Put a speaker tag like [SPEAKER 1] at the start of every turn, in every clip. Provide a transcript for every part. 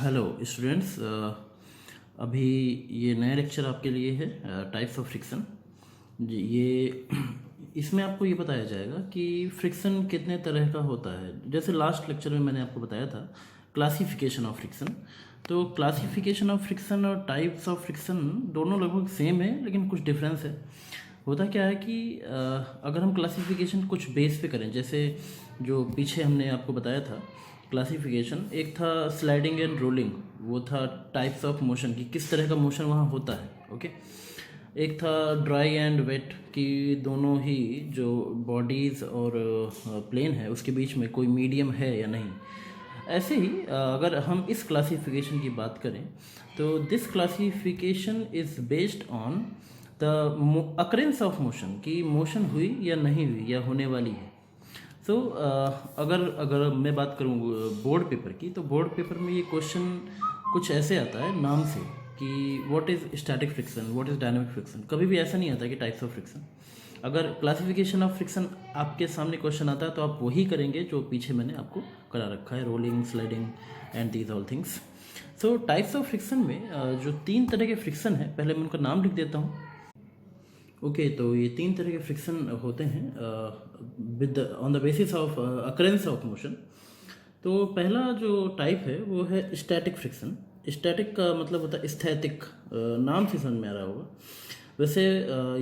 [SPEAKER 1] Hello students. अभी ये नया लेक्चर आपके लिए है टाइप्स ऑफ फ्रिक्शन। जी ये इसमें आपको ये बताया जाएगा कि फ्रिक्शन कितने तरह का होता है। जैसे लास्ट लेक्चर में मैंने आपको बताया था क्लासिफिकेशन ऑफ फ्रिक्शन। तो क्लासिफिकेशन ऑफ फ्रिक्शन और टाइप्स ऑफ फ्रिक्शन दोनों लगभग सेम है, लेकिन कुछ डिफरेंस है। होता क्या है कि अगर हम क्लासिफिकेशन कुछ बेस पे करें, जैसे जो पीछे हमने आपको बताया था क्लासिफिकेशन, एक था स्लाइडिंग एंड रोलिंग, वो था टाइप्स ऑफ मोशन की किस तरह का मोशन वहाँ होता है। ओके, एक था ड्राई एंड वेट कि दोनों ही जो बॉडीज़ और प्लेन है उसके बीच में कोई मीडियम है या नहीं। ऐसे ही अगर हम इस क्लासिफिकेशन की बात करें तो this classification is based on the occurrence of motion, कि मोशन हुई या नहीं हुई या होने वाली है। सो अगर अगर मैं बात करूँ बोर्ड पेपर की, तो बोर्ड पेपर में ये क्वेश्चन कुछ ऐसे आता है नाम से कि what is static friction, what is dynamic friction. कभी भी ऐसा नहीं आता कि टाइप्स ऑफ फ्रिक्शन। अगर क्लासिफिकेशन ऑफ फ्रिक्शन आपके सामने क्वेश्चन आता है तो आप वही करेंगे जो पीछे मैंने आपको करा रखा है, rolling, sliding and these all things. So types of friction में जो 3 तरह के फ्रिक्शन है, पहले मैं उनका नाम लिख देता हूँ। ओके, तो ये 3 तरह के फ्रिक्शन होते हैं with on the basis of occurrence of motion. तो पहला जो टाइप है वो है स्टैटिक फ्रिक्शन। स्टैटिक का मतलब होता है स्थैतिक, नाम से समझ में आ रहा होगा। वैसे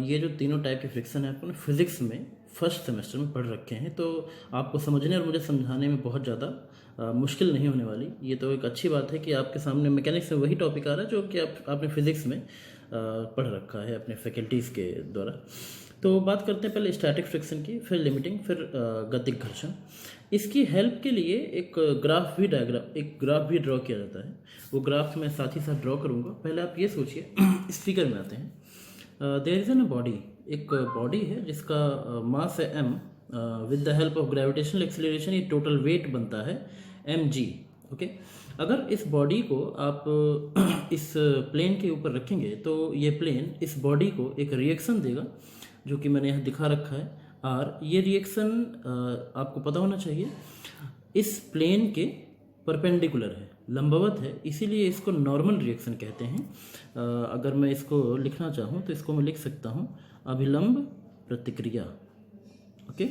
[SPEAKER 1] ये जो तीनों टाइप के फ्रिक्शन है अपन फिजिक्स में फर्स्ट सेमेस्टर में पढ़ रखे हैं, तो आपको समझने और मुझे समझाने में बहुत ज़्यादा मुश्किल नहीं होने वाली। ये तो एक अच्छी बात है कि आपके सामने मैकेनिक्स में वही टॉपिक आ रहा है जो कि आपने फिजिक्स में पढ़ रखा है अपने फैकल्टीज़ के द्वारा। तो बात करते हैं पहले स्टैटिक फ्रिक्शन की, फिर लिमिटिंग, फिर गतिक घर्षण। इसकी हेल्प के लिए एक ग्राफ भी ड्रॉ किया जाता है। वो ग्राफ मैं साथ ही साथ ड्रॉ करूँगा। पहले आप ये सोचिए इस फिगर में आते हैं। देयर इज़ एन बॉडी, एक बॉडी है जिसका मास है m। With the help of gravitational acceleration ये टोटल वेट बनता है mg। ओके, अगर इस बॉडी को आप इस प्लेन के ऊपर रखेंगे तो ये प्लेन इस बॉडी को एक रिएक्शन देगा जो कि मैंने यहाँ दिखा रखा है और ये रिएक्शन आपको पता होना चाहिए इस प्लेन के परपेंडिकुलर है, लंबवत है, इसीलिए इसको नॉर्मल रिएक्शन कहते हैं। अगर मैं इसको लिखना चाहूँ तो इसको मैं लिख सकता हूँ अभिलंब प्रतिक्रिया। ओके,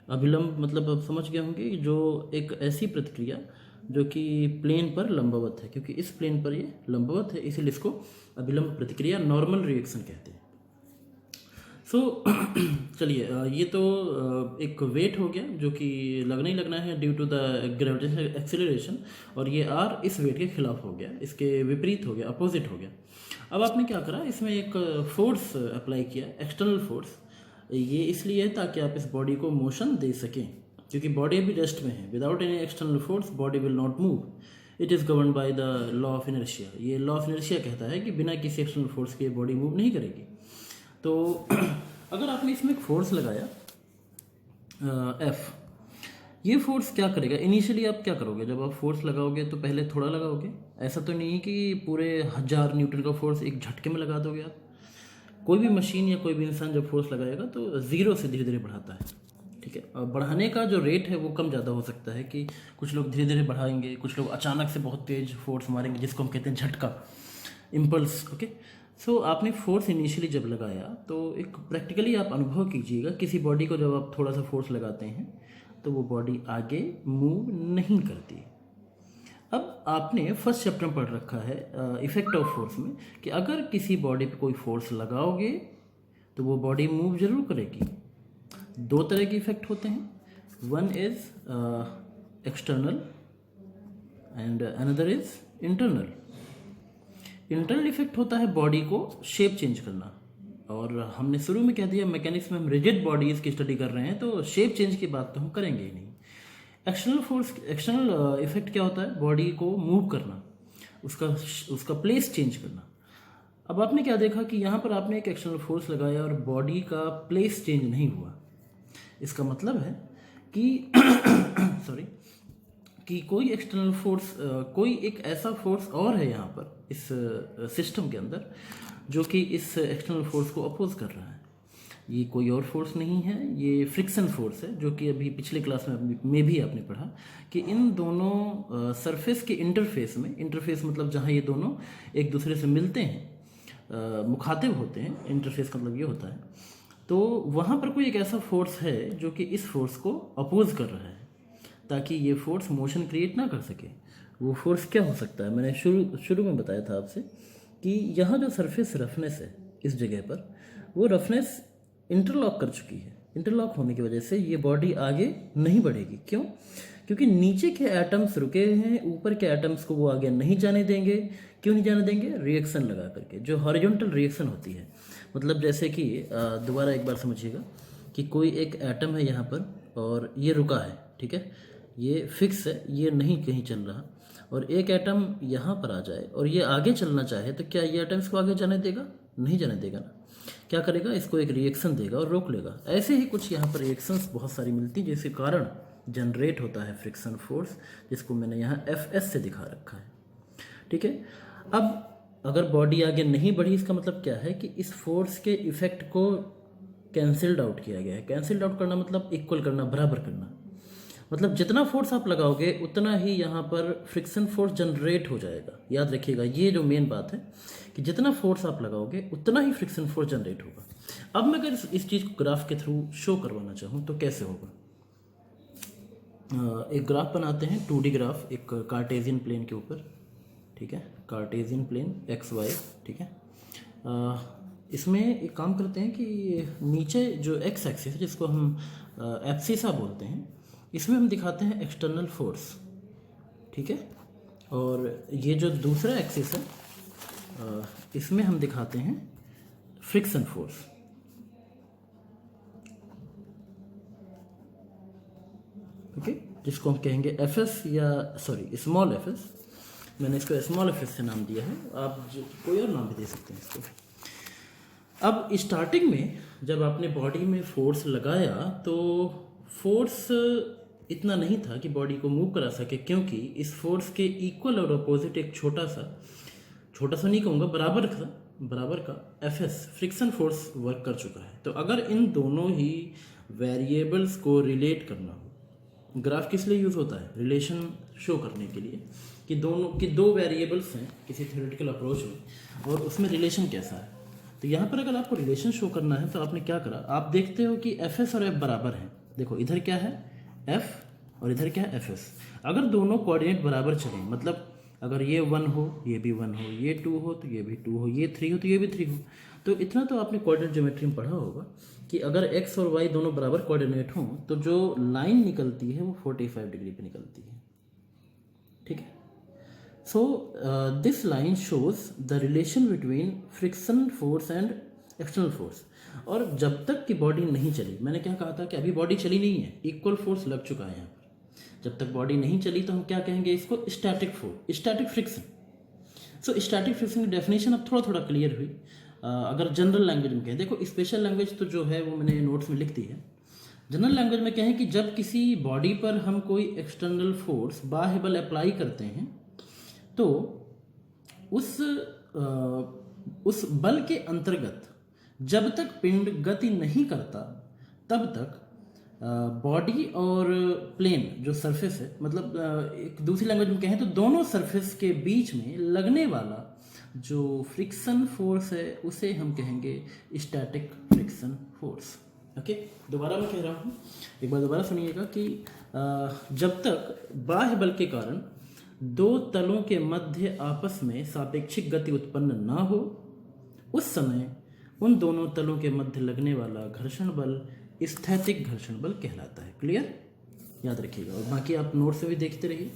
[SPEAKER 1] अभिलंब मतलब आप समझ गए होंगे जो एक ऐसी प्रतिक्रिया जो कि प्लेन पर लंबवत है, क्योंकि इस प्लेन पर ये लंबवत है इसीलिए इसको अभिलंब प्रतिक्रिया, नॉर्मल रिएक्शन कहते हैं। सो चलिए, ये तो एक वेट हो गया जो कि लगना ही लगना है due to the gravitational acceleration, और ये आर इस वेट के खिलाफ हो गया, इसके विपरीत हो गया, अपोजिट हो गया। अब आपने क्या करा, इसमें एक फोर्स अप्लाई किया, एक्सटर्नल फोर्स। ये इसलिए है ताकि आप इस बॉडी को मोशन दे सकें, क्योंकि बॉडी अभी रेस्ट में है। Without any external force body will not move. It is govern by the law of inertia. ये लॉ ऑफ इनर्शिया कहता है कि बिना किसी एक्सटर्नल फोर्स के बॉडी मूव नहीं करेगी। तो अगर आपने इसमें एक फोर्स लगाया एफ, ये फोर्स क्या करेगा, इनिशियली आप क्या करोगे जब आप फोर्स लगाओगे तो पहले थोड़ा लगाओगे। ऐसा तो नहीं है कि पूरे 1000 न्यूटन का फोर्स एक झटके में लगा दोगे आप। कोई भी मशीन या कोई भी इंसान जब फोर्स लगाएगा तो ज़ीरो से धीरे धीरे बढ़ाता है, ठीक है। और बढ़ाने का जो रेट है वो कम ज़्यादा हो सकता है कि कुछ लोग धीरे धीरे बढ़ाएंगे, कुछ लोग अचानक से बहुत तेज़ फोर्स मारेंगे जिसको हम कहते हैं झटका, इम्पल्स। ओके, सो आपने फोर्स इनिशियली जब लगाया तो एक प्रैक्टिकली आप अनुभव कीजिएगा किसी बॉडी को जब आप थोड़ा सा फोर्स लगाते हैं तो वो बॉडी आगे मूव नहीं करती। अब आपने फर्स्ट चैप्टर में पढ़ रखा है इफेक्ट ऑफ फोर्स में कि अगर किसी बॉडी पे कोई फोर्स लगाओगे तो वो बॉडी मूव जरूर करेगी। 2 तरह के इफेक्ट होते हैं, one is external and another is internal. Internal effect होता है बॉडी को शेप चेंज करना, और हमने शुरू में कह दिया मैकेनिक्स में हम रिजिड बॉडीज की स्टडी कर रहे हैं तो शेप चेंज की बात तो हम करेंगे ही नहीं। एक्सटर्नल इफेक्ट क्या होता है, बॉडी को मूव करना, उसका प्लेस चेंज करना। अब आपने क्या देखा कि यहाँ पर आपने एक एक्सटर्नल फोर्स लगाया और बॉडी का प्लेस चेंज नहीं हुआ। इसका मतलब है कि सॉरी, कि कोई एक्सटर्नल फोर्स, कोई एक ऐसा फोर्स और है यहाँ पर इस सिस्टम के अंदर जो कि इस एक्सटर्नल फोर्स को अपोज कर रहा है। ये कोई और फोर्स नहीं है, ये फ्रिक्शन फोर्स है, जो कि अभी पिछले क्लास में भी आपने पढ़ा कि इन दोनों सरफेस के इंटरफेस में, इंटरफेस मतलब जहाँ ये दोनों एक दूसरे से मिलते हैं, मुखातिब होते हैं, इंटरफेस का मतलब ये होता है, तो वहाँ पर कोई एक ऐसा फोर्स है जो कि इस फोर्स को अपोज कर रहा है, ताकि ये फोर्स मोशन क्रिएट ना कर सके। वो फोर्स क्या हो सकता है, मैंने शुरू में बताया था आपसे कि यहाँ जो सरफेस रफनेस है इस जगह पर, वो रफनेस इंटरलॉक कर चुकी है। इंटरलॉक होने की वजह से ये बॉडी आगे नहीं बढ़ेगी। क्यों? क्योंकि नीचे के एटम्स रुके हैं, ऊपर के एटम्स को वो आगे नहीं जाने देंगे। क्यों नहीं जाने देंगे? रिएक्शन लगा करके, जो हॉरिजॉन्टल रिएक्शन होती है। मतलब जैसे कि दोबारा एक बार समझिएगा कि कोई एक एटम है यहाँ पर और ये रुका है, ठीक है, ये फिक्स है, ये नहीं कहीं चल रहा, और एक एटम यहाँ पर आ जाए और ये आगे चलना चाहे तो क्या ये एटम्स को आगे जाने देगा? नहीं जाने देगा ना। क्या करेगा? इसको एक रिएक्शन देगा और रोक लेगा। ऐसे ही कुछ यहाँ पर रिएक्शंस बहुत सारी मिलती हैं, जिसके कारण जनरेट होता है फ्रिक्शन फोर्स, जिसको मैंने यहाँ Fs से दिखा रखा है, ठीक है। अब अगर बॉडी आगे नहीं बढ़ी, इसका मतलब क्या है कि इस फोर्स के इफेक्ट को कैंसिल्ड आउट किया गया है। कैंसिल्ड आउट करना मतलब इक्वल करना, बराबर करना। मतलब जितना फोर्स आप लगाओगे उतना ही यहाँ पर फ्रिक्शन फोर्स जनरेट हो जाएगा। याद रखिएगा, ये जो मेन बात है कि जितना फोर्स आप लगाओगे उतना ही फ्रिक्शन फोर्स जनरेट होगा। अब मैं अगर इस चीज़ को ग्राफ के थ्रू शो करवाना चाहूँ तो कैसे होगा? एक ग्राफ बनाते हैं, 2D ग्राफ, एक कार्टेशियन प्लेन के ऊपर, ठीक है, कार्टेशियन प्लेन XY, ठीक है। इसमें एक काम करते हैं कि नीचे जो एक्स एक्सिस है, जिसको हम एब्सिसा बोलते हैं, इसमें हम दिखाते हैं एक्सटर्नल फोर्स, ठीक है, और ये जो दूसरा एक्सिस है इसमें हम दिखाते हैं फ्रिक्शन फोर्स, ओके, जिसको हम कहेंगे Fs या सॉरी स्मॉल fs। मैंने इसको स्मॉल fs से नाम दिया है, आप कोई और नाम भी दे सकते हैं इसको। अब स्टार्टिंग में जब आपने बॉडी में फोर्स लगाया तो फोर्स इतना नहीं था कि बॉडी को मूव करा सके, क्योंकि इस फोर्स के इक्वल और अपोजिट एक छोटा सा नहीं कहूँगा, बराबर का Fs फ्रिक्शन फोर्स वर्क कर चुका है। तो अगर इन दोनों ही वेरिएबल्स को रिलेट करना हो, ग्राफ किस लिए यूज़ होता है? रिलेशन शो करने के लिए कि दो वेरिएबल्स हैं किसी थ्योरेटिकल अप्रोच में और उसमें रिलेशन कैसा है। तो यहाँ पर अगर आपको रिलेशन शो करना है तो आपने क्या करा, आप देखते हो कि Fs और F बराबर हैं। देखो इधर क्या है F और इधर क्या है Fs। अगर दोनों कोऑर्डिनेट बराबर चलें, मतलब अगर ये 1 हो ये भी 1 हो, ये 2 हो तो ये भी 2 हो, ये 3 हो तो ये भी 3 हो, तो इतना तो आपने कोऑर्डिनेट ज्योमेट्री में पढ़ा होगा कि अगर x और y दोनों बराबर कोऑर्डिनेट हों तो जो लाइन निकलती है वो 45 डिग्री पे निकलती है, ठीक है। So this line shows the relation between friction force and external force. और जब तक कि बॉडी नहीं चली, मैंने क्या कहा था कि अभी बॉडी चली नहीं है, इक्वल फोर्स लग चुका है यहाँ पर। जब तक बॉडी नहीं चली तो हम क्या कहेंगे इसको? Static force, static friction. So static friction की डेफिनेशन अब थोड़ा क्लियर हुई। अगर जनरल लैंग्वेज में कहें, देखो स्पेशल लैंग्वेज तो जो है वो मैंने नोट्स में लिख दी है। जनरल लैंग्वेज में कहें कि जब किसी बॉडी पर हम कोई एक्सटर्नल फोर्स, बाह्य बल अप्लाई करते हैं तो उस बल के अंतर्गत जब तक पिंड गति नहीं करता तब तक बॉडी और प्लेन जो सरफेस है, मतलब एक दूसरी लैंग्वेज में कहें तो दोनों सरफेस के बीच में लगने वाला जो फ्रिक्शन फोर्स है उसे हम कहेंगे स्टैटिक फ्रिक्शन फोर्स। ओके, दोबारा मैं कह रहा हूँ, एक बार दोबारा सुनिएगा कि जब तक बाह्य बल के कारण दो तलों के मध्य आपस में सापेक्षिक गति उत्पन्न ना हो, उस समय उन दोनों तलों के मध्य लगने वाला घर्षण बल स्थैतिक घर्षण बल कहलाता है। क्लियर? याद रखिएगा, और बाकी आप नोट से भी देखते रहिए।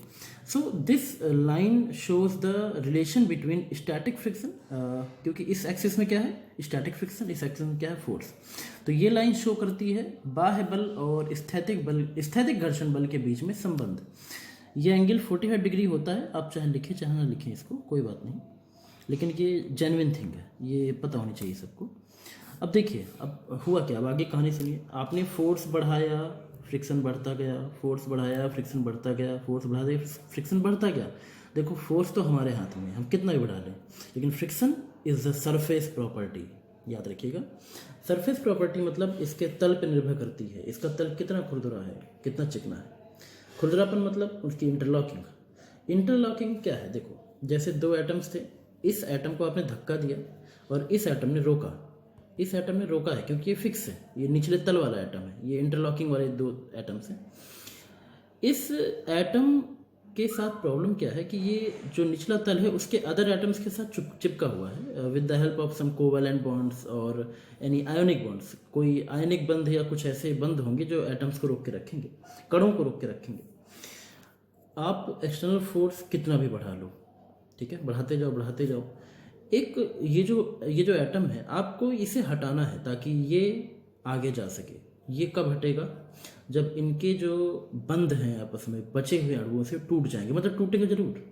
[SPEAKER 1] So this line shows the relation between static friction, क्योंकि इस एक्सिस में क्या है? स्टैटिक फ्रिक्शन, इस एक्सिस में क्या है? फोर्स। तो ये लाइन शो करती है बाह्य बल और स्थैतिक घर्षण बल के बीच में संबंध। ये एंगल 45 डिग्री होता है, आप चाहे लिखें चाहे ना लिखें इसको, कोई बात नहीं, लेकिन ये जेन्युइन थिंग है, ये पता होनी चाहिए सबको। अब देखिए, अब हुआ क्या, अब आगे कहानी सुनिए। आपने फोर्स बढ़ाया, फ्रिक्शन बढ़ता गया, फोर्स बढ़ाया, फ्रिक्शन बढ़ता गया, फोर्स बढ़ा दिया, फ्रिक्शन बढ़ता गया। देखो फोर्स तो हमारे हाथ में है, हम कितना भी बढ़ा लें, लेकिन friction is the surface property, याद रखिएगा। सरफेस प्रॉपर्टी मतलब इसके तल पर निर्भर करती है, इसका तल कितना खुरदुरा है, कितना चिकना है। खुरदुरापन मतलब उसकी इंटरलॉकिंग। इंटरलॉकिंग क्या है, देखो जैसे दो एटम्स थे, इस एटम को आपने धक्का दिया और इस एटम ने रोका, इस एटम ने रोका है क्योंकि ये फिक्स है, ये निचले तल वाला एटम है, ये इंटरलॉकिंग वाले दो एटम्स हैं। इस एटम के साथ प्रॉब्लम क्या है कि ये जो निचला तल है उसके अदर एटम्स के साथ चिपका हुआ है with the help of some covalent bonds और एनी आयोनिक बॉन्ड्स। कोई आयनिक बंध या कुछ ऐसे बंध होंगे जो एटम्स को रोक के रखेंगे, कणों को रोक के रखेंगे। आप एक्सटर्नल फोर्स कितना भी बढ़ा लो, ठीक है, बढ़ाते जाओ बढ़ाते जाओ, एक ये जो एटम है आपको इसे हटाना है ताकि ये आगे जा सके। ये कब हटेगा, जब इनके जो बंध हैं आपस में बचे हुए अणुओं से टूट जाएंगे, मतलब टूटेंगे जरूर।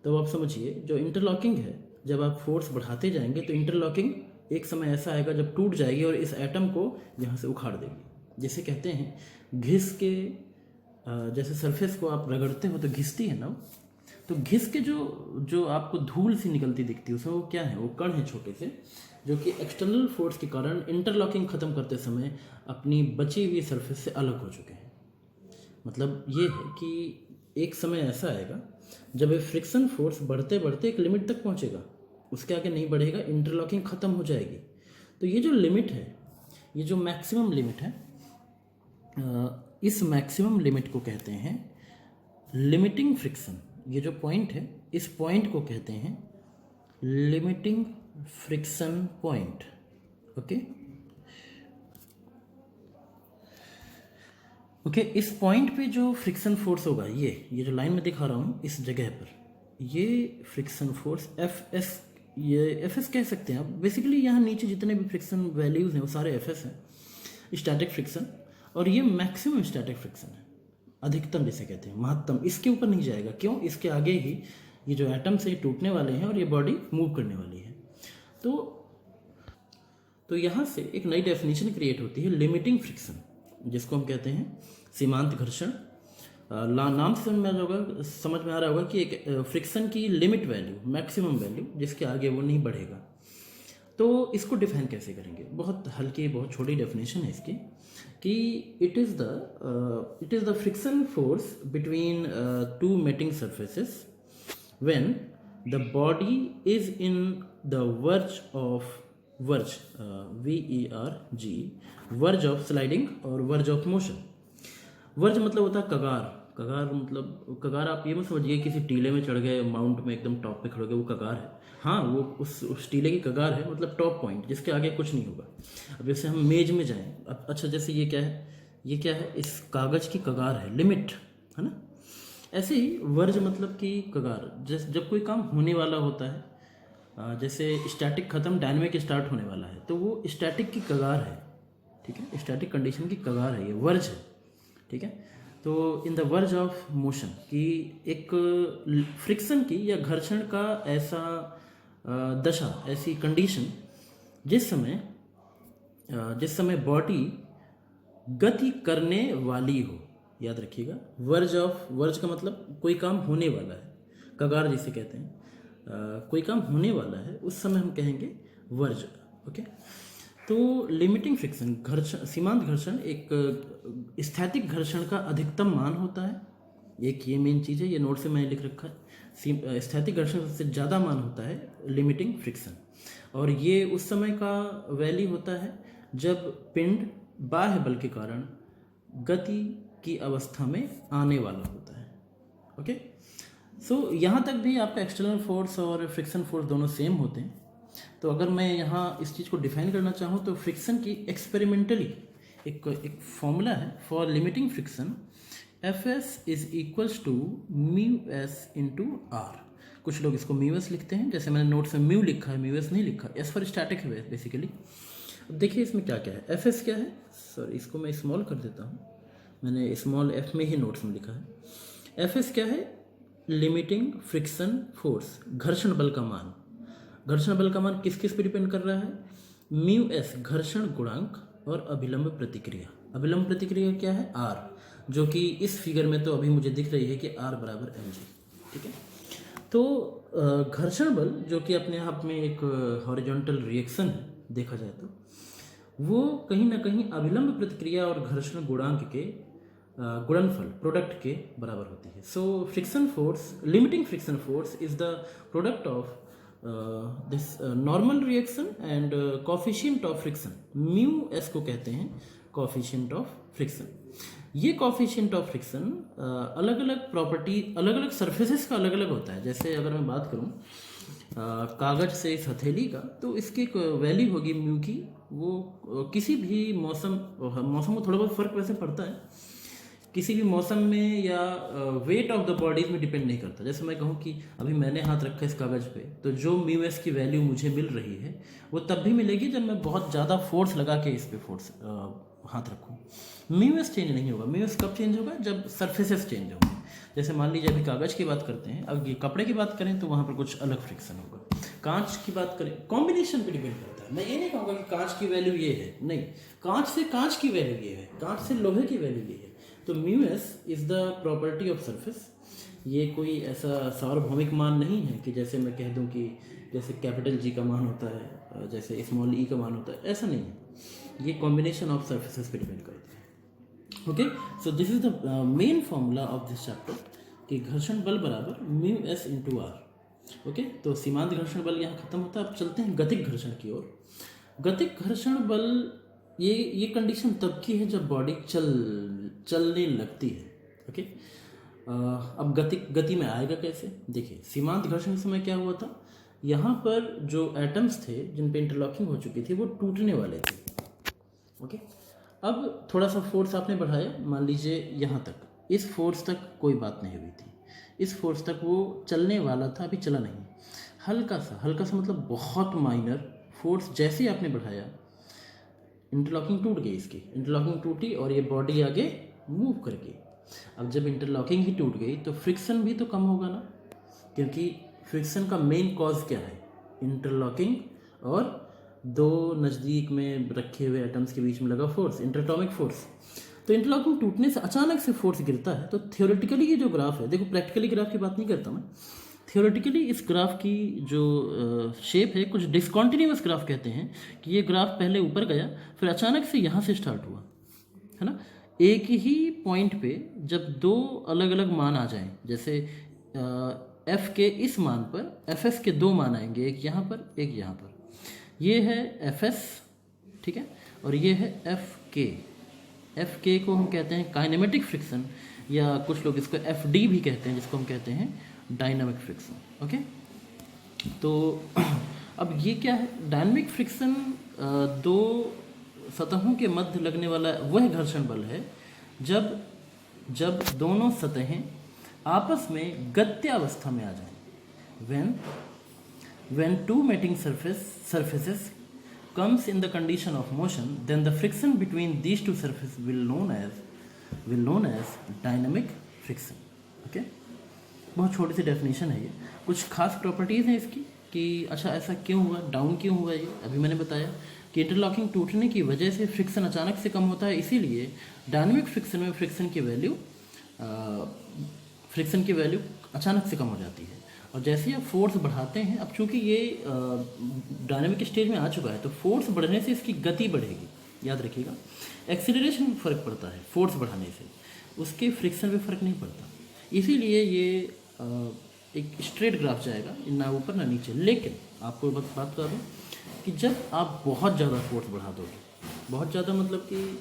[SPEAKER 1] तो आप समझिए जो इंटरलॉकिंग है, जब आप फोर्स बढ़ाते जाएंगे तो इंटरलॉकिंग एक समय ऐसा आएगा जब टूट जाएगी और इस एटम को यहाँ से उखाड़ देगी। जैसे कहते हैं घिस के, जैसे सरफेस को आप रगड़ते हो तो घिसती है ना, तो घिस के जो आपको धूल सी निकलती दिखती है उसमें वो क्या है, वो कण है छोटे से, जो कि एक्सटर्नल फोर्स के कारण इंटरलॉकिंग ख़त्म करते समय अपनी बची हुई सरफेस से अलग हो चुके हैं। मतलब ये है कि एक समय ऐसा आएगा जब ये फ्रिक्शन फोर्स बढ़ते बढ़ते एक लिमिट तक पहुंचेगा, उसके आगे नहीं बढ़ेगा, इंटरलॉकिंग ख़त्म हो जाएगी। तो ये जो लिमिट है, ये जो मैक्सिमम लिमिट है, इस मैक्सिमम लिमिट को कहते हैं लिमिटिंग फ्रिक्शन। ये जो पॉइंट है, इस पॉइंट को कहते हैं लिमिटिंग फ्रिक्शन पॉइंट। ओके, इस पॉइंट पे जो फ्रिक्शन फोर्स होगा, ये जो लाइन में दिखा रहा हूँ इस जगह पर, ये फ्रिक्शन फोर्स एफ एस, ये एफ एस कह सकते हैं आप। बेसिकली यहाँ नीचे जितने भी फ्रिक्शन वैल्यूज़ हैं वो सारे एफ एस हैं, स्टैटिक फ्रिक्शन। और ये मैक्सिमम स्टैटिक फ्रिक्शन है, अधिकतम जिसे कहते हैं, महत्तम। इसके ऊपर नहीं जाएगा, क्यों, इसके आगे ही ये जो एटम्स है टूटने वाले हैं और ये बॉडी मूव करने वाली है। तो यहाँ से एक नई डेफिनेशन क्रिएट होती है लिमिटिंग फ्रिक्शन, जिसको हम कहते हैं सीमांत घर्षण। नाम से समझ में आ रहा होगा कि एक फ्रिक्शन की लिमिट वैल्यू, मैक्सिमम वैल्यू, जिसके आगे वो नहीं बढ़ेगा। तो इसको डिफाइन कैसे करेंगे, बहुत हल्की बहुत छोटी डेफिनेशन है इसकी, कि it is the friction force between two mating surfaces when the body is in the verge verge of sliding और वर्ज ऑफ मोशन। वर्ज मतलब होता है कगार। कगार मतलब, कगार आप ये मत समझिए किसी टीले में चढ़ गए, माउंट में एकदम टॉप पे खड़े गए, वो कगार है। हाँ, वो उस टीले की कगार है, मतलब टॉप पॉइंट, जिसके आगे कुछ नहीं होगा। अब जैसे हम मेज में जाएं, अब अच्छा जैसे ये क्या है, ये क्या है, इस कागज की कगार है, लिमिट है ना। ऐसे ही वर्ज मतलब कि कगार, जब कोई काम होने वाला होता है, जैसे स्टैटिक खत्म, डायनेमिक स्टार्ट होने वाला है, तो वो स्टैटिक की कगार है, ठीक है, स्टैटिक कंडीशन की कगार है, ये वर्ज है, ठीक है। तो इन द वर्ज ऑफ मोशन की एक फ्रिक्शन की या घर्षण का ऐसा दशा, ऐसी कंडीशन जिस समय बॉडी गति करने वाली हो। याद रखिएगा, वर्ज का मतलब कोई काम होने वाला है, कगार जिसे कहते हैं, कोई काम होने वाला है, उस समय हम कहेंगे वर्ज। ओके, तो लिमिटिंग फ्रिक्शन, घर्षण, सीमांत घर्षण एक स्थैतिक घर्षण का अधिकतम मान होता है। एक ये मेन चीज़ है, ये नोट से मैंने लिख रखा है। स्थैतिक घर्षण से ज़्यादा मान होता है लिमिटिंग फ्रिक्शन, और ये उस समय का वैल्यू होता है जब पिंड बाह्य बल के कारण गति की अवस्था में आने वाला होता है। ओके, सो यहाँ तक भी आपका एक्सटर्नल फोर्स और फ्रिक्शन फोर्स दोनों सेम होते हैं। तो अगर मैं यहाँ इस चीज़ को डिफाइन करना चाहूँ तो फ्रिक्शन की एक्सपेरिमेंटली एक फॉर्मूला है for limiting friction, F S is equals to mu S into R. कुछ लोग इसको म्यू एस लिखते हैं, जैसे मैंने नोट्स में म्यू लिखा है, म्यू एस नहीं लिखा, एस फॉर स्टैटिक है बेसिकली। अब देखिए इसमें क्या क्या है, एफ एस क्या है, सॉरी इसको मैं स्मॉल कर देता हूँ, मैंने स्मॉल एफ में ही नोट्स में लिखा है। एफ एस क्या है, लिमिटिंग फ्रिक्शन फोर्स, घर्षण बल का मान। घर्षण बल का मान किस किस पर डिपेंड कर रहा है, म्यू एस घर्षण गुणांक और अभिलंब प्रतिक्रिया। अभिलंब प्रतिक्रिया क्या है, आर, जो कि इस फिगर में तो अभी मुझे दिख रही है कि आर बराबर एम जी, ठीक है। तो घर्षण बल जो कि अपने आप में एक हॉरिजॉन्टल रिएक्शन है, देखा जाए तो वो कहीं ना कहीं अभिलंब प्रतिक्रिया और घर्षण गुणांक के गुणनफल प्रोडक्ट के बराबर होती है। So friction force, limiting friction force is the product of this normal reaction and coefficient of friction. Mu S को कहते हैं कोफिशिएंट ऑफ फ्रिक्शन। ये कोफिशिएंट ऑफ फ्रिक्शन अलग अलग प्रॉपर्टी, अलग अलग सर्फेसेस का अलग अलग होता है। जैसे अगर मैं बात करूँ कागज से इस हथेली का, तो इसकी एक वैल्यू होगी म्यू की, वो किसी भी मौसम को थोड़ा बहुत फर्क वैसे पड़ता है, किसी भी मौसम में या वेट ऑफ द बॉडीज में डिपेंड नहीं करता। जैसे मैं कहूँ कि अभी मैंने हाथ रखा इस कागज़ पे, तो जो म्यू एस की वैल्यू मुझे मिल रही है वो तब भी मिलेगी जब मैं बहुत ज़्यादा फोर्स लगा के इस पे फोर्स हाथ रखूँ। म्यू एस चेंज नहीं होगा। म्यू एस कब चेंज होगा? जब सर्फेसेस चेंज होंगे। जैसे मान लीजिए अभी कागज़ की बात करते हैं, अब ये कपड़े की बात करें तो वहाँ पर कुछ अलग फ्रिक्शन होगा। कांच की बात करें, कॉम्बिनेशन पे डिपेंड करता है। मैं ये नहीं कहूँगा कि कांच की वैल्यू ये है, नहीं, कांच से कांच की वैल्यू ये है, कांच से लोहे की वैल्यू ये है। तो mu S is the property of surface. ये कोई ऐसा सार्वभौमिक मान नहीं है कि जैसे मैं कह दूं कि जैसे कैपिटल जी का मान होता है, जैसे स्मॉल ई का मान होता है, ऐसा नहीं है। ये कॉम्बिनेशन ऑफ सर्फेसेस पे डिपेंड करता है। Okay, so this is the main formula of this chapter कि घर्षण बल बराबर mu S into R. Okay, तो सीमांत घर्षण बल यहाँ खत्म होता है। अब चलते हैं गतिक घर्षण की ओर। गतिक घर्षण बल ये कंडीशन तब की है जब बॉडी चलने लगती है। ओके, अब गति में आएगा कैसे? देखिए, सीमांत घर्षण के समय क्या हुआ था, यहाँ पर जो एटम्स थे जिन पे इंटरलॉकिंग हो चुकी थी वो टूटने वाले थे। ओके, अब थोड़ा सा फोर्स आपने बढ़ाया, मान लीजिए यहाँ तक, इस फोर्स तक कोई बात नहीं हुई थी, इस फोर्स तक वो चलने वाला था, अभी चला नहीं। हल्का सा मतलब बहुत माइनर फोर्स जैसे ही आपने बढ़ाया, इंटरलॉकिंग टूट गई, इसकी इंटरलॉकिंग टूटी और ये बॉडी आगे मूव कर गई। अब जब इंटरलॉकिंग ही टूट गई तो फ्रिक्शन भी तो कम होगा ना, क्योंकि फ्रिक्शन का मेन कॉज क्या है? इंटरलॉकिंग और दो नज़दीक में रखे हुए एटम्स के बीच में लगा फोर्स, इंटरएटॉमिक फोर्स। तो इंटरलॉकिंग टूटने से अचानक से फोर्स गिरता है। तो थियोरेटिकली ये जो ग्राफ है, देखो प्रैक्टिकली ग्राफ की बात नहीं करता मैं, थियोरेटिकली इस ग्राफ की जो शेप है कुछ डिसकॉन्टिन्यूअस ग्राफ कहते हैं कि ये ग्राफ पहले ऊपर गया, फिर अचानक से यहाँ से स्टार्ट हुआ, है ना। एक ही पॉइंट पे जब दो अलग अलग मान आ जाएं, जैसे एफ के इस मान पर एफ एस के दो मान आएंगे, एक यहाँ पर एक यहाँ पर, ये है एफ एस, ठीक है, और ये है एफ के। एफ के को हम कहते हैं काइनेमेटिक फ्रिक्शन, या कुछ लोग इसको एफ डी भी कहते हैं, जिसको हम कहते हैं डायनामिक फ्रिक्शन। ओके, तो अब ये क्या है? डायनामिक फ्रिक्शन दो सतहों के मध्य लगने वाला वह घर्षण बल है जब दोनों सतहें आपस में गत्यावस्था में आ जाएं। when two mating surfaces comes in the condition of motion, then the friction between these two surfaces will known as dynamic friction. Okay, बहुत छोटी सी डेफिनेशन है ये। कुछ खास प्रॉपर्टीज़ हैं इसकी कि अच्छा ऐसा क्यों हुआ, डाउन क्यों हुआ, ये अभी मैंने बताया कि इंटरलॉकिंग टूटने की वजह से फ्रिक्शन अचानक से कम होता है, इसीलिए डायनामिक फ्रिक्शन में फ्रिक्शन की वैल्यू अचानक से कम हो जाती है। और जैसे ही आप फोर्स बढ़ाते हैं, अब चूंकि ये डायनामिक स्टेज में आ चुका है, तो फोर्स बढ़ने से इसकी गति बढ़ेगी, याद रखिएगा। एक्सीलरेशन में फ़र्क पड़ता है फोर्स बढ़ाने से, उसके फ्रिक्शन में फ़र्क नहीं पड़ता, इसीलिए ये एक स्ट्रेट ग्राफ जाएगा, ना ऊपर ना नीचे। लेकिन आपको बात बता दूँ कि जब आप बहुत ज़्यादा फोर्स बढ़ा दोगे, बहुत ज़्यादा मतलब कि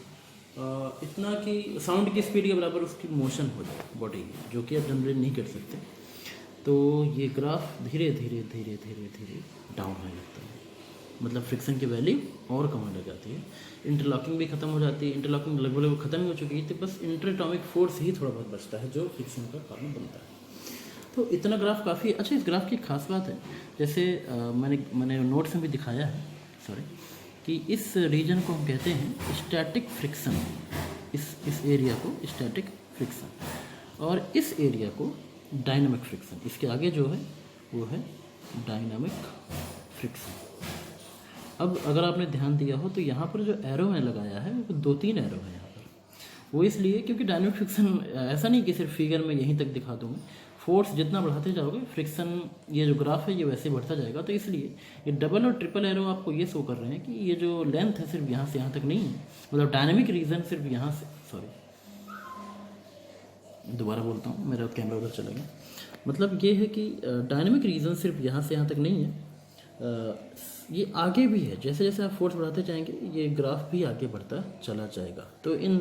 [SPEAKER 1] इतना कि साउंड की स्पीड के बराबर उसकी मोशन हो जाए बॉडी की, जो कि आप जनरेट नहीं कर सकते, तो ये ग्राफ धीरे धीरे धीरे धीरे धीरे डाउन होने लगता है, मतलब फ्रिक्शन की वैल्यू और कम होने लग जाती है। इंटरलॉकिंग भी खत्म हो जाती है, इंटरलॉकिंग लगभग खत्म ही हो चुकी है, तो बस इंटरएटॉमिक फोर्स ही थोड़ा बहुत बचता है जो फ्रिक्शन का कारण बनता है। तो इतना ग्राफ काफ़ी अच्छा। इस ग्राफ की खास बात है, जैसे मैंने नोट्स में भी दिखाया है, कि इस रीजन को हम कहते हैं स्टैटिक फ्रिक्शन, इस एरिया को स्टैटिक फ्रिक्शन, और इस एरिया को डायनामिक फ्रिक्शन। इसके आगे जो है वो है डायनामिक फ्रिक्शन। अब अगर आपने ध्यान दिया हो तो यहाँ पर जो एरो मैंने लगाया है वो 2-3 एरो है यहाँ पर, वो इसलिए क्योंकि डायनामिक फ्रिक्शन ऐसा नहीं कि सिर्फ फिगर में यहीं तक दिखा दूँ मैं, फोर्स जितना बढ़ाते जाओगे फ्रिक्शन, ये जो ग्राफ है ये वैसे बढ़ता जाएगा। तो इसलिए ये डबल और ट्रिपल एरो आपको ये शो कर रहे हैं कि ये जो लेंथ है सिर्फ यहाँ से यहाँ तक नहीं है, मतलब डायनेमिक रीजन सिर्फ यहाँ से, सॉरी दोबारा बोलता हूँ, मेरा कैमरा उधर चला गया। मतलब ये है कि डायनेमिक रीजन सिर्फ यहाँ से यहाँ तक नहीं है, ये आगे भी है। जैसे जैसे आप फोर्स बढ़ाते जाएंगे ये ग्राफ भी आगे बढ़ता चला जाएगा। तो इन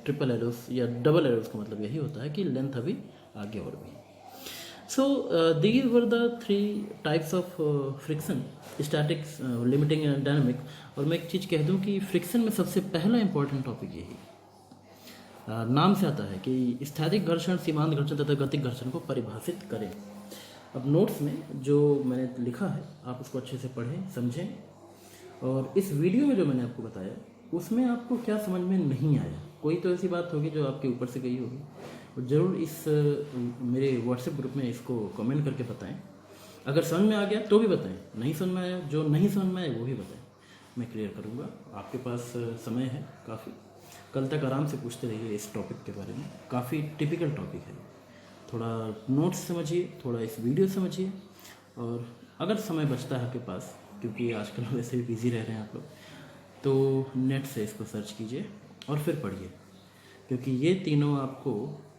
[SPEAKER 1] ट्रिपल एरोस या डबल एरोस का मतलब यही होता है कि लेंथ अभी आगे और भी है। So these were the three types of friction: statics, limiting and dynamic। और मैं एक चीज़ कह दूं कि फ्रिक्शन में सबसे पहला इंपॉर्टेंट टॉपिक यही नाम से आता है कि स्थैतिक घर्षण, सीमांत घर्षण तथा गतिक घर्षण को परिभाषित करें। अब नोट्स में जो मैंने लिखा है आप उसको अच्छे से पढ़ें, समझें, और इस वीडियो में जो मैंने आपको बताया उसमें आपको क्या समझ में नहीं आया, कोई तो ऐसी बात होगी जो आपके ऊपर से गई होगी, और ज़रूर इस मेरे व्हाट्सएप ग्रुप में इसको कमेंट करके बताएं। अगर समझ में आ गया तो भी बताएं, नहीं समझ में आया, जो नहीं समझ में आया वो भी बताएं, मैं क्लियर करूँगा। आपके पास समय है काफ़ी, कल तक आराम से पूछते रहिए इस टॉपिक के बारे में, काफ़ी टिपिकल टॉपिक है। थोड़ा नोट्स समझिए, थोड़ा इस वीडियो समझिए, और अगर समय बचता है आपके पास, क्योंकि आजकल वैसे भी बिज़ी रह रहे हैं आप लोग, तो नेट से इसको सर्च कीजिए और फिर पढ़िए, क्योंकि ये तीनों आपको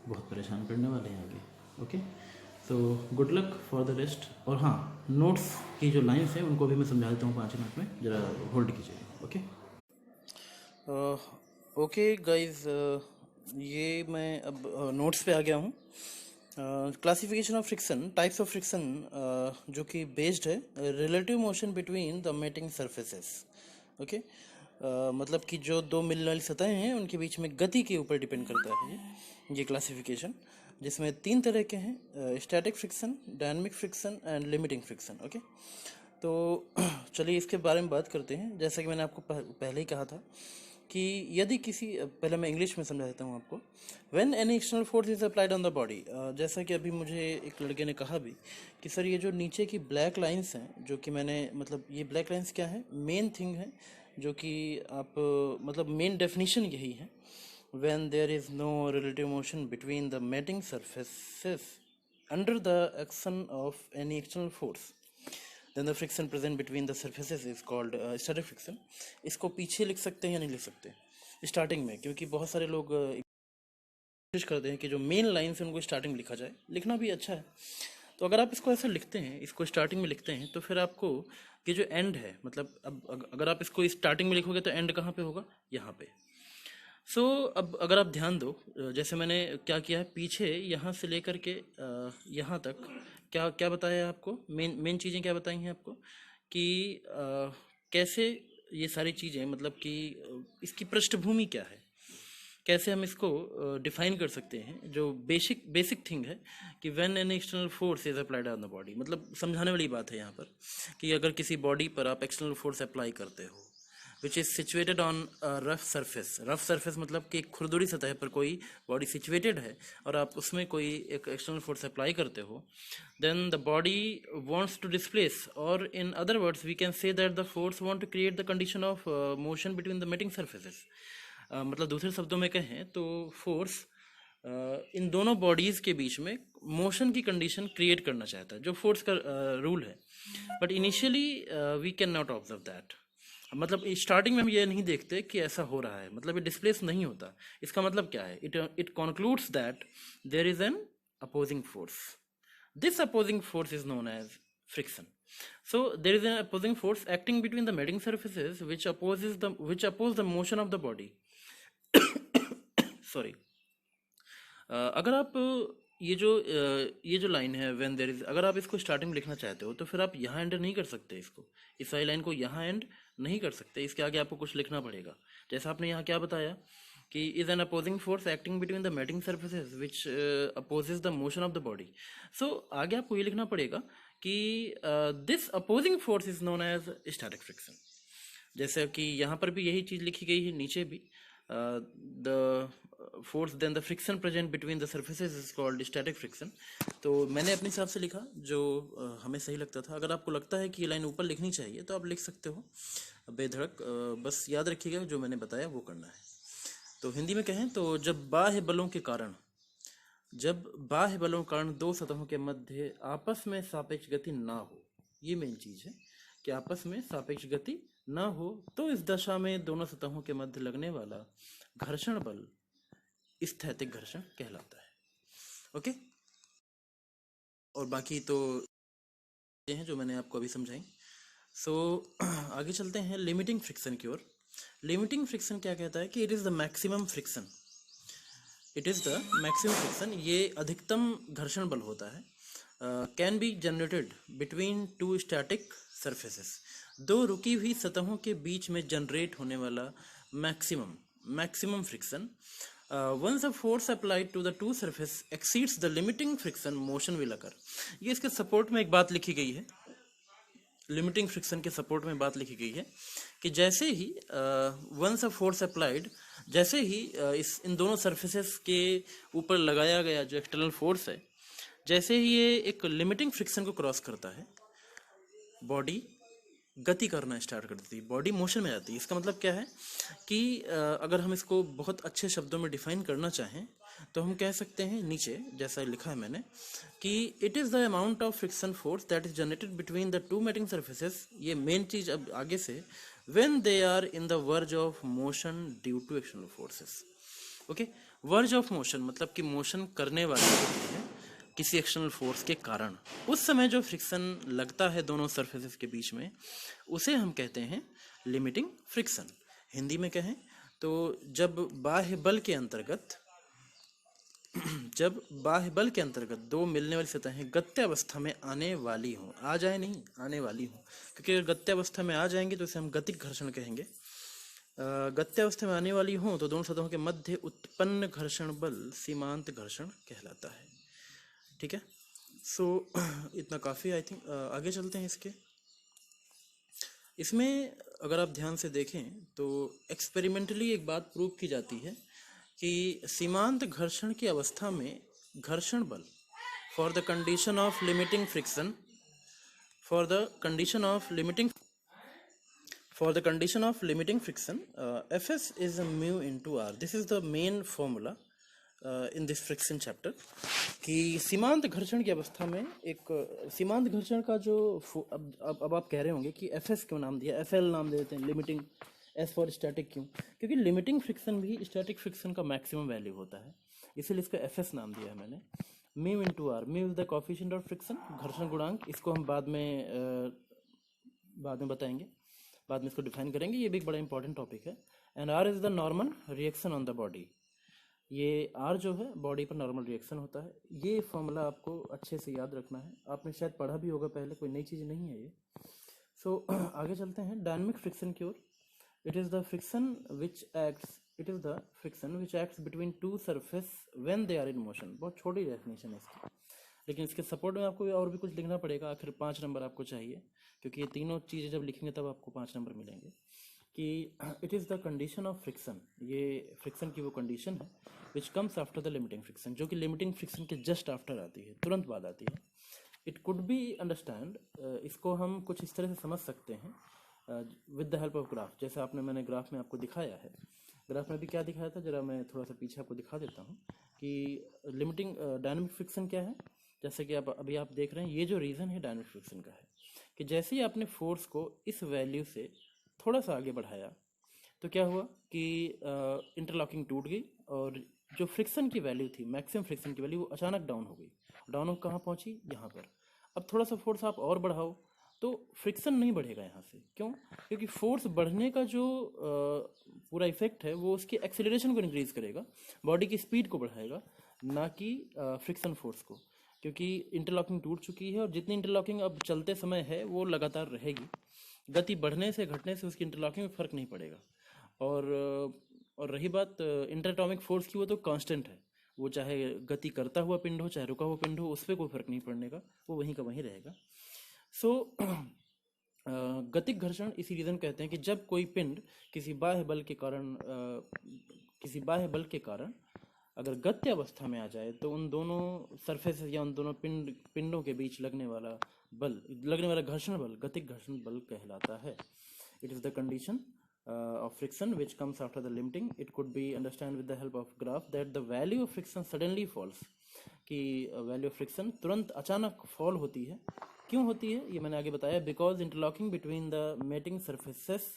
[SPEAKER 1] बहुत परेशान करने वाले हैं आगे। ओके, तो good luck for the rest. और हाँ, नोट्स की जो लाइन्स हैं उनको भी मैं समझा देता हूँ 5 मिनट में, ज़रा होल्ड कीजिए। ओके ओके गाइज, ये मैं अब नोट्स पे आ गया हूँ। Classification of friction, types of friction, जो कि बेस्ड है relative motion between the mating surfaces. Okay, मतलब कि जो दो मिलने वाली सतहें हैं उनके बीच में गति के ऊपर डिपेंड करता है ये क्लासिफिकेशन, जिसमें 3 तरह के हैं: static friction, dynamic friction and limiting friction. Okay, तो चलिए इसके बारे में बात करते हैं। जैसा कि मैंने आपको पहले ही कहा था कि यदि किसी, पहले मैं इंग्लिश में समझा देता हूँ आपको। When any external force is applied on the body, जैसा कि अभी मुझे एक लड़के ने कहा भी कि सर ये जो नीचे की ब्लैक लाइंस हैं, जो कि मैंने, मतलब ये ब्लैक लाइंस क्या है, मेन थिंग है जो कि आप, मतलब मेन डेफिनेशन यही है, when there is no relative motion between the mating surfaces under the action of any external force, then the friction present between the surfaces is called static friction। इसको पीछे लिख सकते हैं या नहीं लिख सकते स्टार्टिंग में, क्योंकि बहुत सारे लोग कोशिश करते हैं कि जो मेन लाइन से उनको स्टार्टिंग में लिखा जाए, लिखना भी अच्छा है। तो अगर आप इसको ऐसा लिखते हैं, इसको स्टार्टिंग में लिखते हैं, तो फिर आपको ये जो एंड है, मतलब अब अगर आप इसको स्टार्टिंग में लिखोगे तो एंड कहाँ पे होगा, यहाँ पे। सो अब अगर आप ध्यान दो, जैसे मैंने क्या किया है, पीछे यहाँ से लेकर के यहाँ तक क्या क्या बताया है आपको, मेन चीज़ें क्या बताई हैं आपको कि कैसे ये सारी चीज़ें, मतलब कि इसकी पृष्ठभूमि क्या है, कैसे हम इसको डिफाइन कर सकते हैं। जो बेसिक थिंग है कि when an external force is applied on the body, मतलब समझाने वाली बात है यहाँ पर कि अगर किसी बॉडी पर आप एक्सटर्नल फोर्स अप्लाई करते हो which is situated on rough surface, rough surface मतलब कि खुरदुरी सतह पर कोई बॉडी सिचुएटेड है और आप उसमें कोई एक एक्सटर्नल फोर्स अप्लाई करते हो, then the body wants to displace, or in other words we can say that the force want to create the condition of motion between the meeting surfaces। मतलब दूसरे शब्दों में कहें तो फोर्स इन दोनों bodies के बीच में मोशन की कंडीशन क्रिएट करना चाहता है, जो फोर्स का रूल है। But initially we can not observe that, मतलब स्टार्टिंग में हम ये नहीं देखते कि ऐसा हो रहा है, मतलब ये डिस्प्लेस नहीं होता। इसका मतलब क्या है, it concludes that there is an opposing force. This opposing force is known as friction। So there is an opposing force acting between the meeting surfaces which oppose the motion of the body। Sorry। अगर आप ये जो line है when there is, अगर आप इसको starting में लिखना चाहते हो तो फिर आप यहाँ एंड नहीं कर सकते, इसको, इस वाली लाइन को यहाँ एंड नहीं कर सकते, इसके आगे आपको कुछ लिखना पड़ेगा। जैसा आपने यहाँ क्या बताया कि is an opposing force acting between the mating surfaces which opposes the motion of the body. So आगे आपको ये लिखना पड़ेगा कि this opposing force is known as static friction. जैसे कि यहाँ पर भी यही चीज़ लिखी गई है, नीचे भी the force then the friction present between the surfaces is called static friction. तो मैंने अपने हिसाब से लिखा जो हमें सही लगता था। अगर आपको लगता है कि ये लाइन ऊपर लिखनी चाहिए तो आप लिख सकते हो बेधड़क, बस याद रखिएगा जो मैंने बताया वो करना है। तो हिंदी में कहें तो जब बाह्य बलों के कारण जब बाह्य बलों के कारण दो सतहों के मध्य आपस में सापेक्ष गति ना हो, ये मेन चीज है कि आपस में सापेक्ष गति ना हो, तो इस दशा में दोनों सतहों के मध्य लगने वाला घर्षण बल स्थैतिक घर्षण कहलाता है। ओके, और बाकी तो ये हैं जो मैंने आपको अभी समझाई। सो आगे चलते हैं लिमिटिंग फ्रिक्शन की ओर। लिमिटिंग फ्रिक्शन क्या कहता है कि it is the maximum friction, it is the maximum friction, ये अधिकतम घर्षण बल होता है। Can be generated between two static surfaces, दो रुकी हुई सतहों के बीच में जनरेट होने वाला maximum friction. Once a force applied to the two surface exceeds the limiting friction, motion will occur. ये इसके सपोर्ट में एक बात लिखी गई है, लिमिटिंग फ्रिक्शन के सपोर्ट में बात लिखी गई है कि जैसे ही वंस अ फोर्स अप्लाइड, जैसे ही इन दोनों सरफेसेस के ऊपर लगाया गया जो एक्सटर्नल फोर्स है, जैसे ही ये एक लिमिटिंग फ्रिक्शन को क्रॉस करता है, बॉडी गति करना स्टार्ट कर देती है, बॉडी मोशन में जाती है। इसका मतलब क्या है कि अगर हम इसको बहुत अच्छे शब्दों में डिफाइन करना चाहें तो हम कह सकते हैं नीचे जैसा लिखा है मैंने कि it is the amount of friction force that is generated between the two mating surfaces. ये मेन चीज अब आगे से, when they are in the verge of motion due to external forces. Okay, verge of motion मतलब कि motion करने वाले होते हैं किसी एक्सटर्नल फोर्स के कारण, उस समय जो फ्रिक्शन लगता है दोनों सरफेसेस के बीच में, उसे हम कहते हैं लिमिटिंग फ्रिक्शन। हिंदी में कहें तो जब बाह्य बल के अंतर्गत दो मिलने वाली सतहें गत्यावस्था में आने वाली हों, आ जाए नहीं, आने वाली हों, क्योंकि अगर गत्यावस्था में आ जाएंगे तो इसे हम गतिक घर्षण कहेंगे। गत्यावस्था में आने वाली हों तो दोनों सतहों के मध्य उत्पन्न घर्षण बल सीमांत घर्षण कहलाता है। ठीक है, सो इतना काफ़ी आई थिंक। आगे चलते हैं इसमें अगर आप ध्यान से देखें तो एक्सपेरिमेंटली एक बात प्रूव की जाती है कि सीमांत घर्षण की अवस्था में घर्षण बल for the condition of limiting friction, for the condition of limiting friction, Fs is a mu into R. This is the main formula in this friction chapter, कि सीमांत घर्षण की अवस्था में एक सीमांत घर्षण का जो अब आप कह रहे होंगे कि Fs क्यों नाम दिया, Fl नाम दे देते हैं, लिमिटिंग S फॉर स्टैटिक क्यों? क्योंकि लिमिटिंग फ्रिक्शन भी स्टैटिक फ्रिक्शन का मैक्सिमम वैल्यू होता है, इसीलिए इसका Fs नाम दिया है मैंने। Mu into R, mu is the coefficient of friction, घर्षण गुणांक, इसको हम बाद में बताएंगे, बाद में इसको डिफाइन करेंगे, ये भी एक बड़ा इंपॉर्टेंट टॉपिक है। And R is the normal reaction on the body, ये आर जो है बॉडी पर नॉर्मल रिएक्शन होता है। ये फॉर्मूला आपको अच्छे से याद रखना है, आपने शायद पढ़ा भी होगा पहले, कोई नई चीज़ नहीं है ये। सो आगे चलते हैं डायनामिक फ्रिक्शन की ओर। It is the friction which acts between two surface when they are in motion. बहुत छोटी डेफिनेशन है इसकी, लेकिन इसके सपोर्ट में आपको और भी कुछ लिखना पड़ेगा, आखिर 5 नंबर आपको चाहिए, क्योंकि ये तीनों चीज़ें जब लिखेंगे तब आपको 5 नंबर मिलेंगे। कि it is the condition of friction, ये फ्रिक्शन की वो कंडीशन है which comes after the limiting friction, जो कि लिमिटिंग फ्रिक्शन के जस्ट आफ्टर आती है, तुरंत बाद आती है। इट कुड बी अंडरस्टैंड, इसको हम कुछ इस तरह से समझ सकते हैं with the help of graph, जैसे मैंने ग्राफ में आपको दिखाया है। ग्राफ में भी क्या दिखाया था, जरा मैं थोड़ा सा पीछे आपको दिखा देता हूँ कि लिमिटिंग डायनामिक फ्रिक्शन क्या है। जैसे कि अभी आप देख रहे हैं, ये जो रीज़न है डायनामिक फ्रिक्शन का है कि जैसे ही आपने फोर्स को इस वैल्यू से थोड़ा सा आगे बढ़ाया तो क्या हुआ कि इंटरलॉकिंग टूट गई, और जो फ्रिक्शन की वैल्यू थी, मैक्सिमम फ्रिक्शन की वैल्यू, वो अचानक डाउन हो गई। डाउन हो कहाँ पहुंची, यहाँ पर। अब थोड़ा सा फोर्स आप और बढ़ाओ तो फ्रिक्शन नहीं बढ़ेगा यहाँ से, क्यों? क्योंकि फोर्स बढ़ने का जो पूरा इफेक्ट है वो उसकी एक्सेलरेशन को इंक्रीज करेगा, बॉडी की स्पीड को बढ़ाएगा, ना कि फ्रिक्शन फोर्स को, क्योंकि इंटरलॉकिंग टूट चुकी है और जितनी इंटरलॉकिंग अब चलते समय है वो लगातार रहेगी। गति बढ़ने से घटने से उसकी इंटरलॉकिंग में फ़र्क नहीं पड़ेगा। और रही बात इंटरएटॉमिक फोर्स की, वो तो कांस्टेंट है, वो चाहे गति करता हुआ पिंड हो चाहे रुका हुआ पिंड हो, उस पर कोई फर्क नहीं पड़ने का, वो वहीं का वहीं रहेगा। सो गतिक घर्षण इसी रीज़न कहते हैं कि जब कोई पिंड किसी बाह्य बल के कारण अगर गत्य अवस्था में आ जाए तो उन दोनों सरफेस या उन दोनों पिंडों के बीच लगने वाला घर्षण बल गतिक घर्षण बल कहलाता है। It is the condition of friction which comes after the limiting. It could be understand with the help of graph that the value of friction suddenly falls कि वैल्यू ऑफ फ्रिक्शन तुरंत अचानक फॉल होती है। क्यों होती है ये मैंने आगे बताया, because interlocking between the mating surfaces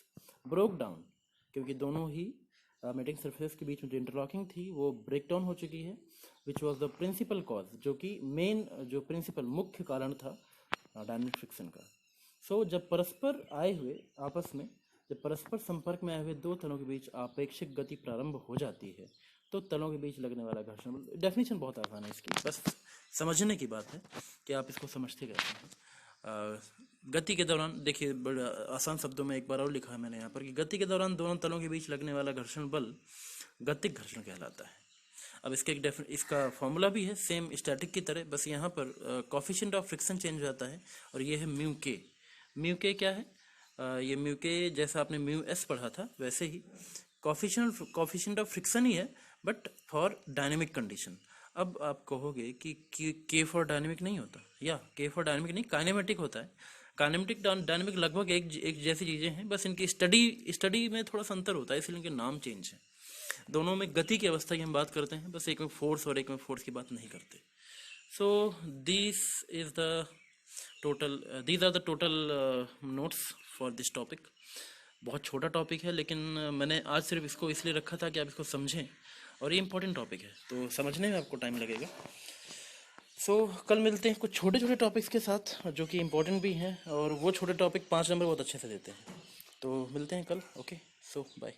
[SPEAKER 1] broke down, क्योंकि दोनों ही मेटिंग सरफेस के बीच में जो इंटरलॉकिंग थी वो ब्रेक डाउन हो चुकी है, which was the principal cause, जो कि मेन जो प्रिंसिपल मुख्य कारण था डायनामिक फ्रिक्शन का। सो जब परस्पर आए हुए आपस में, जब परस्पर संपर्क में आए हुए दो तलों के बीच आपेक्षिक गति प्रारंभ हो जाती है तो तलों के बीच लगने वाला घर्षण बल, डेफिनेशन बहुत आसान है इसकी, बस समझने की बात है कि आप इसको समझते कैसे हैं। गति के दौरान देखिए, बड़ा आसान शब्दों में एक बार और लिखा है मैंने यहाँ पर कि गति के दौरान दोनों तलों के बीच लगने वाला घर्षण बल गतिक घर्षण कहलाता है। अब इसका फॉर्मूला भी है सेम स्टैटिक की तरह, बस यहाँ पर कॉफिशिएंट ऑफ फ्रिक्शन चेंज हो जाता है और ये है म्यू के। म्यू के क्या है? ये म्यू के जैसा आपने म्यू एस पढ़ा था वैसे ही कॉफिशिएंट ऑफ फ्रिक्शन ही है, बट फॉर डायनेमिक कंडीशन। अब आप कहोगे कि के फॉर डायनेमिक नहीं होता, या के फॉर डायनेमिक नहीं, काइनेमेटिक होता है। काइनेमेटिक डायनेमिक लगभग एक जैसी चीजें हैं, बस इनकी स्टडी में थोड़ा सा अंतर होता है, इसलिए इनके नाम चेंज है। दोनों में गति की अवस्था की हम बात करते हैं, बस एक में फोर्स और एक में फोर्स की बात नहीं करते। So these are the total notes for this topic. बहुत छोटा टॉपिक है, लेकिन मैंने आज सिर्फ इसको इसलिए रखा था कि आप इसको समझें, और ये इंपॉर्टेंट टॉपिक है तो समझने में आपको टाइम लगेगा। कल मिलते हैं कुछ छोटे छोटे टॉपिक्स के साथ जो कि इंपॉर्टेंट भी हैं, और वो छोटे टॉपिक 5 नंबर बहुत अच्छे से देते हैं। तो मिलते हैं कल। Okay, bye.